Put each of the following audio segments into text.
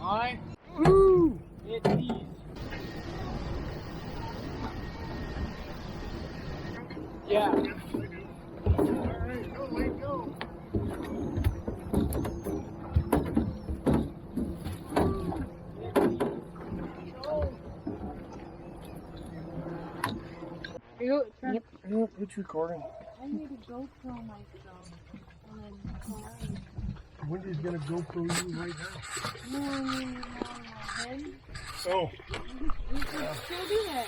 high. Ooh! It is. Yeah. Alright, go, Wade, go. Yep. Yep, it's recording. I need a GoPro myself. And then Wendy's gonna GoPro you right now. no, I mean, my head. Oh. We can still do that.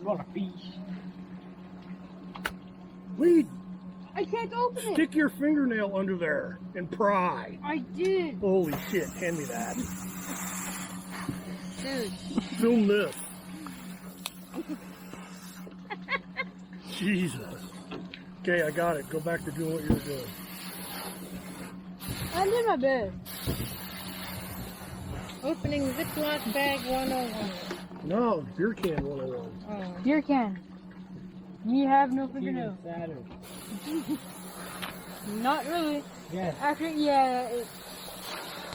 You want a fish? Wade, I can't open it. stick your fingernail under there and pry. I did. Holy shit, hand me that. Dude. Film this. Jesus. Okay, I got it. Go back to doing what you were doing. I did my best. Opening Ziploc bag 101. No, beer can 101. Oh. Beer can. You have no fingernails. Saturn. Not really. Yes. Actually, yeah, it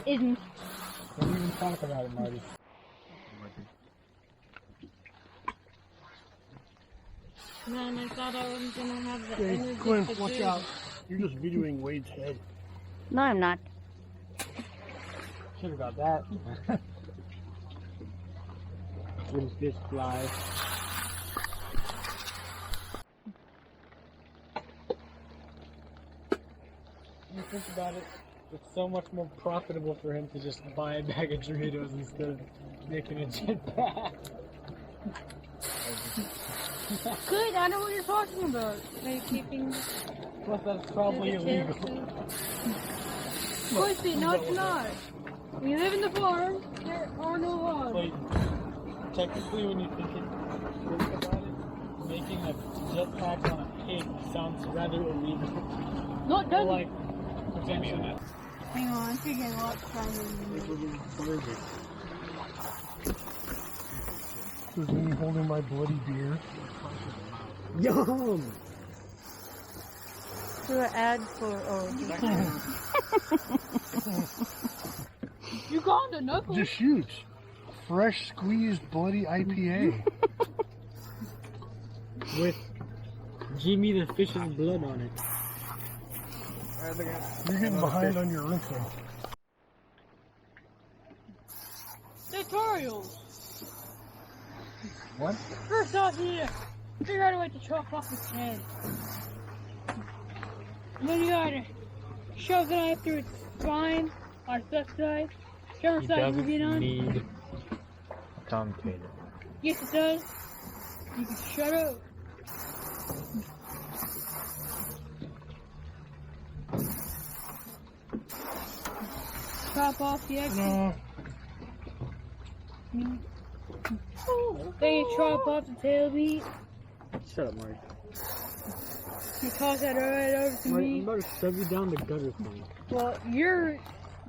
isn't. Don't even talk about it, Marty. Man, I thought I wasn't gonna have the Okay, energy Quinn, to watch do. out. You're just videoing Wade's head. No, I'm not. Should have got that. Little fish fly. You think about it, it's so much more profitable for him to just buy a bag of Doritos instead of making a jetpack. Good, I know what you're talking about. Are you keeping Plus, that's probably illegal. Pussy, no it's not. We live in the farm, there are no laws. Wait, technically, when you think about it, making a jetpack on a pig sounds rather illegal. No, it doesn't. Like, potentially. Hang on, I'm figuring a lot time. This is me holding my bloody beer. Yum! Do an ad for, You got the knuckles. Just shoot. Fresh squeezed bloody IPA. With Jimmy the fish's blood on it. You're getting behind on your rinsing. Tutorials. What? First off, you need to figure out a way to chop off his head. And then you gotta shove the knife through its spine, on its left side. Whichever He side you're doesn't moving on. need a commentator. Yes, it does. You can shut up. Chop off the extra. No. Then you chop off the tail meat. Shut up, Marty. You toss that right over to Marty, I'm me. about to shove you down the gutter thing. Well, you're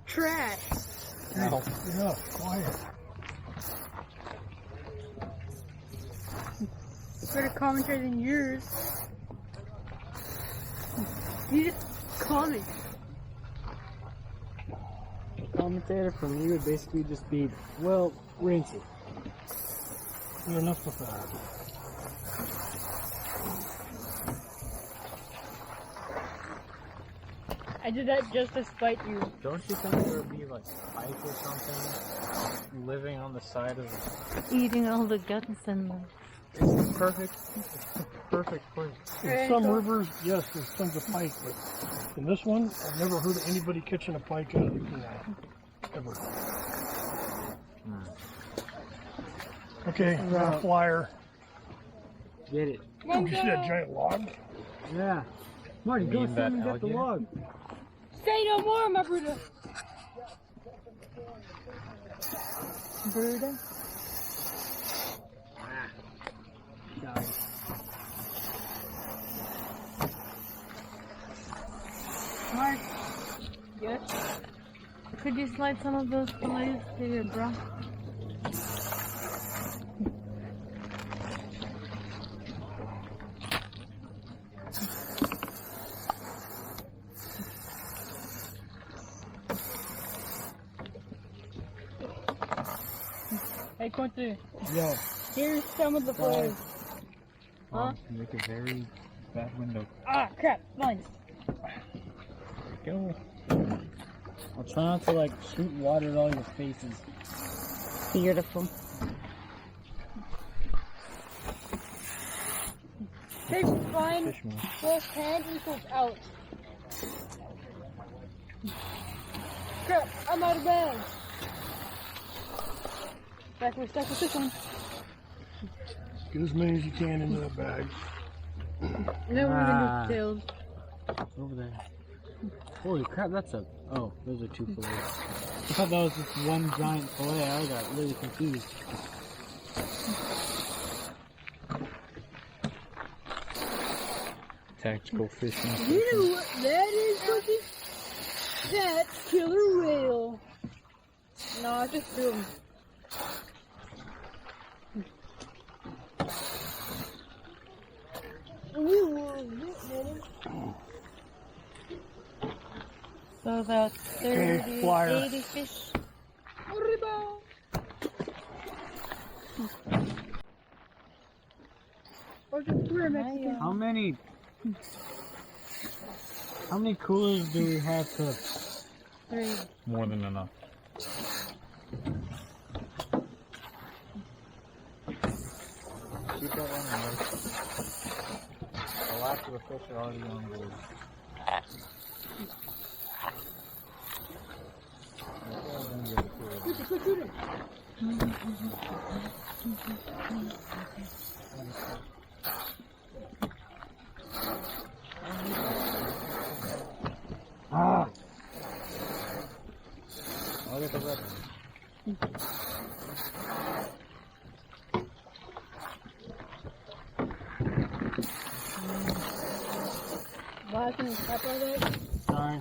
trash. Ow. Yeah, quiet. Better commentary than yours. You just comment. Commentator from you would basically just be, well, rinse it. You're enough with that. I did that just to spite you. Don't you think there would be like a pike or something living on the side of Eating all the guts and the perfect place? In some rivers, yes, there's tons of pike, but in this one, I've never heard of anybody catching a pike out of the canal. Ever. Okay, got a flyer. Get it. Oh, you see that giant log? Yeah. Marty, go mean that swim and get the alligator? log. Say no more, my brother. Brother? Sorry. Mark. Yes? Could you slide some of those fillets to your bra? Hey, Quincy, Yo, here's some of the fillets. Huh? Make a very bad window. Ah, crap, mine. Go. I'll try not to like shoot water at all your faces. Beautiful. Hey, fine. Fish more. Both hand equals out. Crap, I'm out of bags. Back we're stuck with this one. get as many as you can into the bag. And then we're gonna do tails. Over there. Holy crap, that's a... Oh, those are two fillets. I thought that was just one giant fillet. I got really confused. Tactical fishing. You know what that is, Cookie? That's killer whale. No, I just threw him. So about 30, Okay, flyer. 80 fish. Arriba! Or just we're Mexican. How many coolers do we have to... 3. More than enough. Keep that one nice. The last of the fish are already on board. Ah, I'll get the red one. Why can you tap on it? Sorry.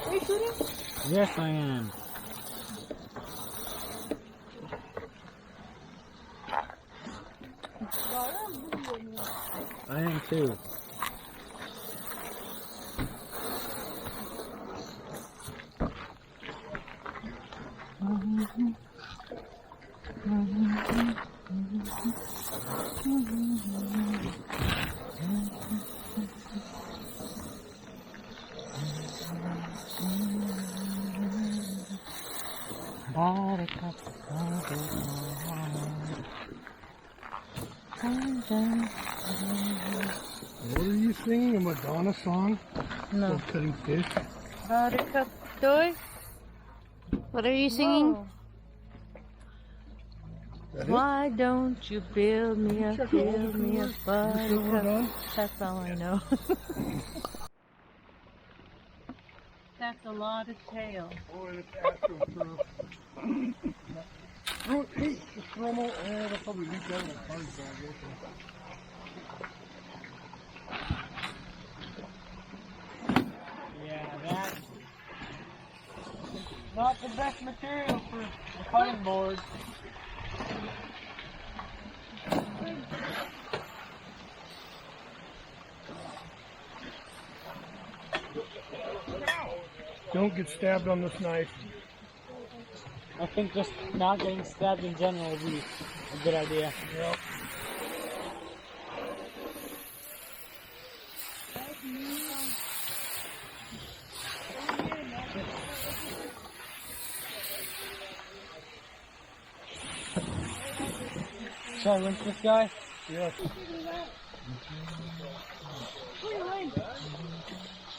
Are you shooting? Yes, I am. I am too. what are you singing? A Madonna song? No. Of cutting fish? Buttercup toy? What are you singing? That it? Why don't you build me a, Check all the build me a coolers. You sure we're buttercup? done? That's all I know. That's a lot of tail. Oh, and it's AstroTurf. Hey, the thermal, they'll probably leak out of the car's bag. Yeah, that's not the best material for a cutting board. Don't get stabbed on this knife. I think just not getting stabbed in general would be a good idea. Yep. Should I rinse this guy? Yes.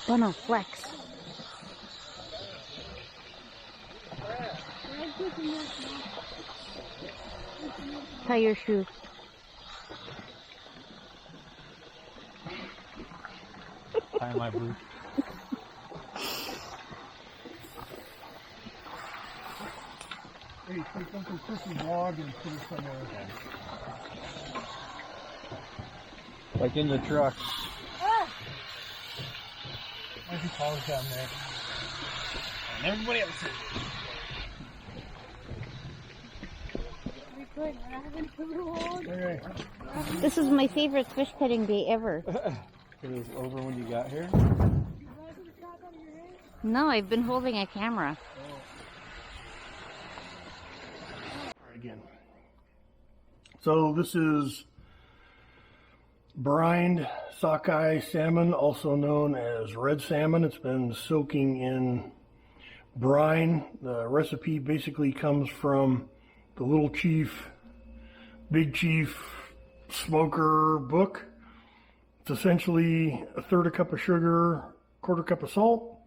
Bono, flex. Tie your shoe. Tie my boot. Hey, take Uncle Chris's log and put it somewhere. Like in the truck. Why'd you pause down there? Everybody else says Okay. This is my favorite fish petting day ever. It was over when you got here? No, I've been holding a camera. Again. So this is brined sockeye salmon, also known as red salmon. It's been soaking in brine. The recipe basically comes from the Little Chief, Big Chief Smoker book. It's essentially a third a cup of sugar, quarter cup of salt,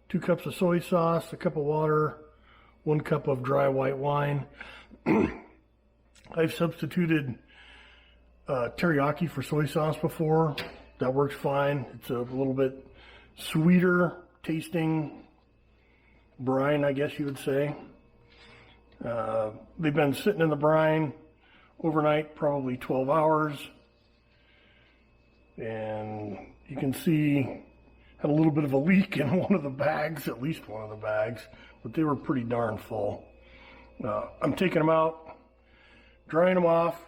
2 cups of soy sauce, a cup of water, 1 cup of dry white wine. I've substituted teriyaki for soy sauce before. That works fine. It's a little bit sweeter tasting brine, I guess you would say. They've been sitting in the brine overnight, probably 12 hours. And you can see had a little bit of a leak in one of the bags, at least one of the bags, but they were pretty darn full. I'm taking them out, drying them off.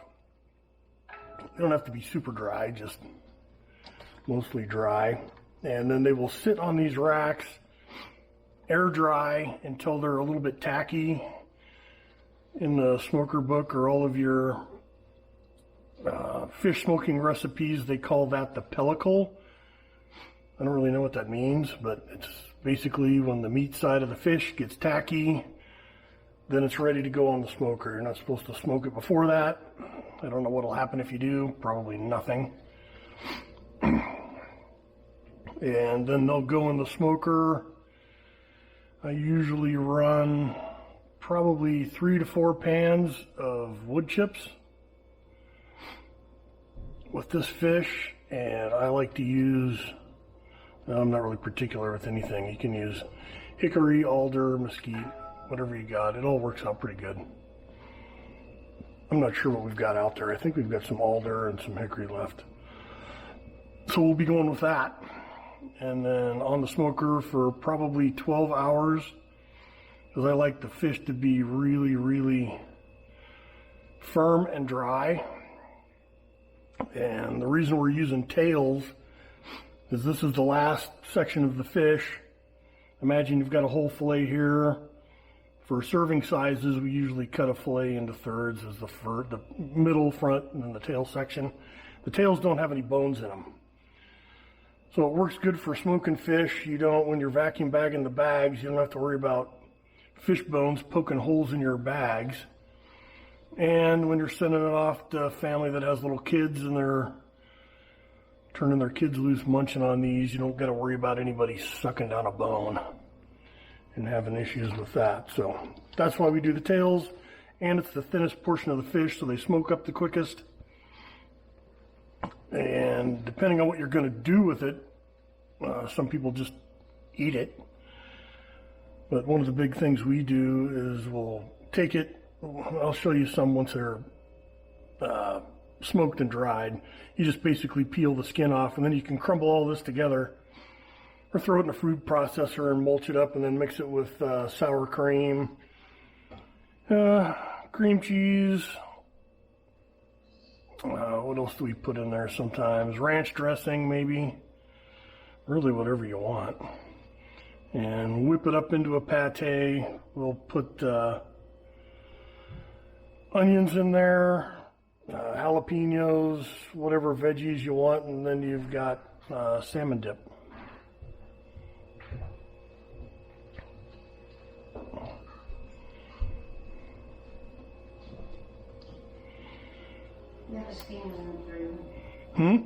They don't have to be super dry, just mostly dry. And then they will sit on these racks, air dry until they're a little bit tacky. In the smoker book or all of your fish smoking recipes, they call that the pellicle. I don't really know what that means, but it's basically when the meat side of the fish gets tacky, then it's ready to go on the smoker. You're not supposed to smoke it before that. I don't know what will happen if you do. Probably nothing. And then they'll go in the smoker. I usually run probably 3 to 4 pans of wood chips with this fish, and I like to use, I'm not really particular with anything. You can use hickory, alder, mesquite, whatever you got. It all works out pretty good. I'm not sure what we've got out there. I think we've got some alder and some hickory left. So we'll be going with that. And then on the smoker for probably 12 hours, because I like the fish to be really, really firm and dry. And the reason we're using tails is this is the last section of the fish. Imagine you've got a whole fillet here. For serving sizes, we usually cut a fillet into thirds as the middle, front, and then the tail section. The tails don't have any bones in them. So it works good for smoking fish. You don't, when you're vacuum bagging the bags, you don't have to worry about fish bones poking holes in your bags. And when you're sending it off to a family that has little kids and they're turning their kids loose munching on these, you don't got to worry about anybody sucking down a bone and having issues with that. So that's why we do the tails, and it's the thinnest portion of the fish, so they smoke up the quickest. And depending on what you're going to do with it, some people just eat it. But one of the big things we do is we'll take it, I'll show you some once they're smoked and dried. You just basically peel the skin off, and then you can crumble all this together or throw it in a food processor and mulch it up and then mix it with sour cream, cream cheese. What else do we put in there sometimes? Ranch dressing, maybe. Really whatever you want. And whip it up into a pate. We'll put onions in there, jalapenos, whatever veggies you want, and then you've got salmon dip. You have a steamer in the room. Hmm?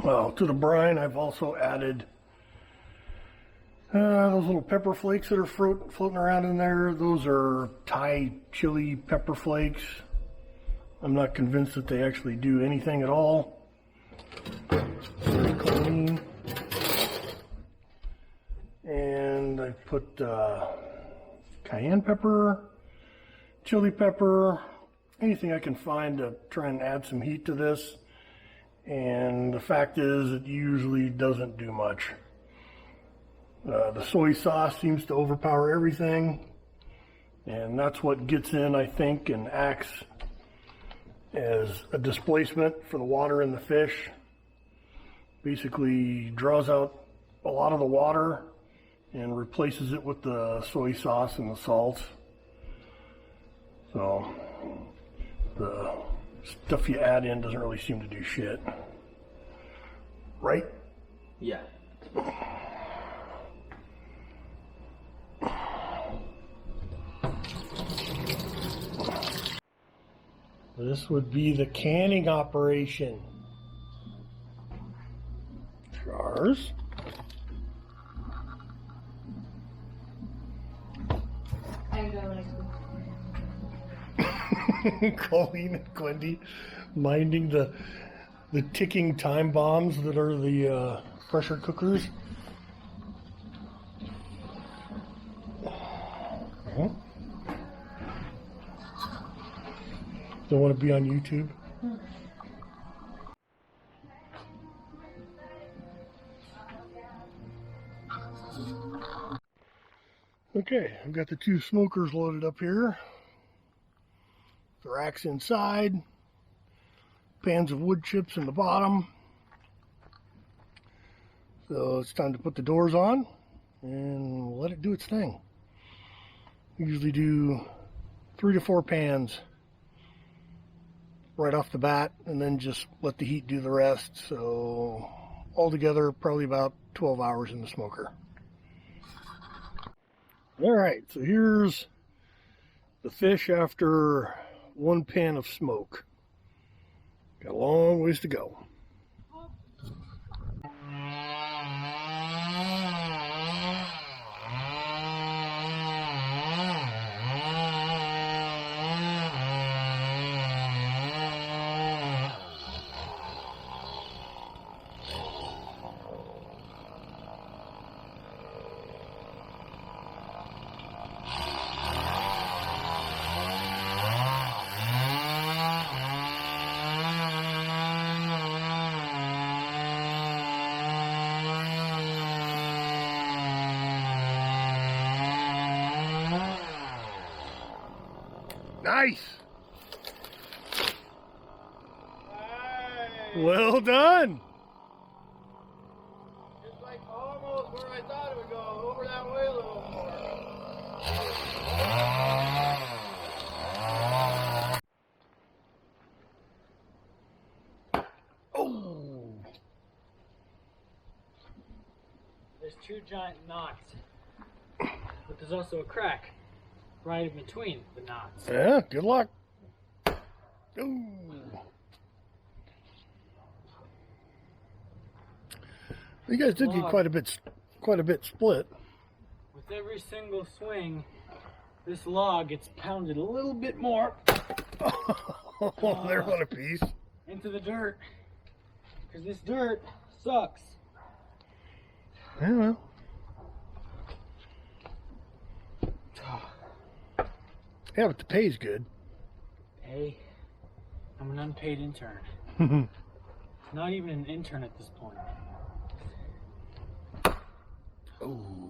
Well, to the brine, I've also added those little pepper flakes that are floating around in there. Those are Thai chili pepper flakes. I'm not convinced that they actually do anything at all. Very clean. And I put cayenne pepper chili pepper, anything I can find to try and add some heat to this. And the fact is, it usually doesn't do much. The soy sauce seems to overpower everything, and that's what gets in, I think, and acts as a displacement for the water in the fish. Basically draws out a lot of the water and replaces it with the soy sauce and the salts. So the stuff you add in doesn't really seem to do shit. Right? Yeah. This would be the canning operation. Jars. Colleen and Gwendy minding the ticking time bombs that are the pressure cookers. Don't want to be on YouTube. Okay, I've got the two smokers loaded up here. The racks inside. Pans of wood chips in the bottom. So it's time to put the doors on and let it do its thing. Usually do 3 to 4 pans right off the bat, and then just let the heat do the rest. So altogether, probably about 12 hours in the smoker. All right, so here's the fish after 1 pan of smoke. Got a long ways to go. Nice. Hey, Well done. it's like almost where I thought it would go, over that way a little more. Oh. There's 2 giant knots, but there's also a crack right in between the knots. Yeah, good luck. Ooh. You guys did get quite a bit split. With every single swing, this log gets pounded a little bit more Oh, they're on a piece. into the dirt, because this dirt sucks. Yeah, well. Yeah, but the pay's good. Hey, I'm an unpaid intern. Not even an intern at this point. Oh.